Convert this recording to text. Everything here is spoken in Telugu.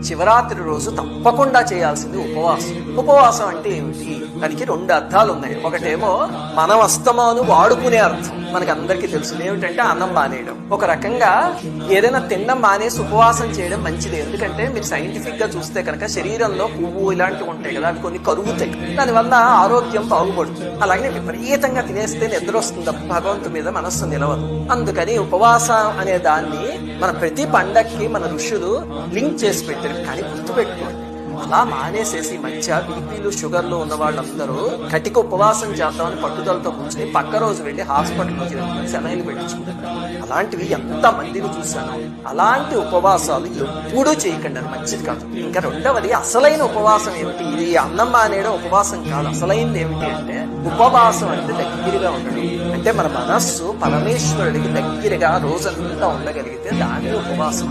శివరాత్రి రోజు తప్పకుండా చేయాల్సింది ఉపవాసం. ఉపవాసం అంటే ఏమిటి? దానికి 2 అర్థాలు ఉన్నాయి. ఒకటేమో మనం అస్తమాను వాడుకునే అర్థం, మనకి అందరికీ తెలుసు. ఏమిటంటే అన్నం మానేయడం. ఒక రకంగా ఏదైనా తినడం మానేసి ఉపవాసం చేయడం మంచిది. ఎందుకంటే మీరు సైంటిఫిక్ గా చూస్తే కనుక శరీరంలో పువ్వు ఇలాంటివి ఉంటాయి కదా, అవి కొన్ని కరుగుతాయి. దానివల్ల ఆరోగ్యం బాగుపడుతుంది. అలాగే విపరీతంగా తినేస్తే నిద్ర వస్తుంది తప్ప భగవంతు మీద మనస్సు నిలవదు. అందుకని ఉపవాసం అనే దాన్ని మన ప్రతి పండక్కి మన ఋషులు లింక్ చేసి పెట్టారు. కానీ గుర్తుపెట్టుకోండి, అలా మానేసేసి మధ్య బీపీలు షుగర్లు ఉన్న వాళ్ళందరూ కటిక ఉపవాసం చేద్దామని పట్టుదలతో కూర్చొని పక్క రోజు వెళ్ళి హాస్పిటల్లో శనైలు పెట్టించుకుంటారు. అలాంటివి ఎంత మందిని చూశాను. అలాంటి ఉపవాసాలు ఎప్పుడూ చేయకండి, అది మంచిది కాదు. ఇంకా రెండవది అసలైన ఉపవాసం ఏమిటి? ఇది అన్నం మానేయడం ఉపవాసం కాదు. అసలైనది ఏమిటి అంటే ఉపవాసం అంటే దగ్గరగా ఉండడం. అంటే మన మనస్సు పరమేశ్వరుడికి దగ్గరగా రోజంతా ఉండగలిగితే దాని ఉపవాసం.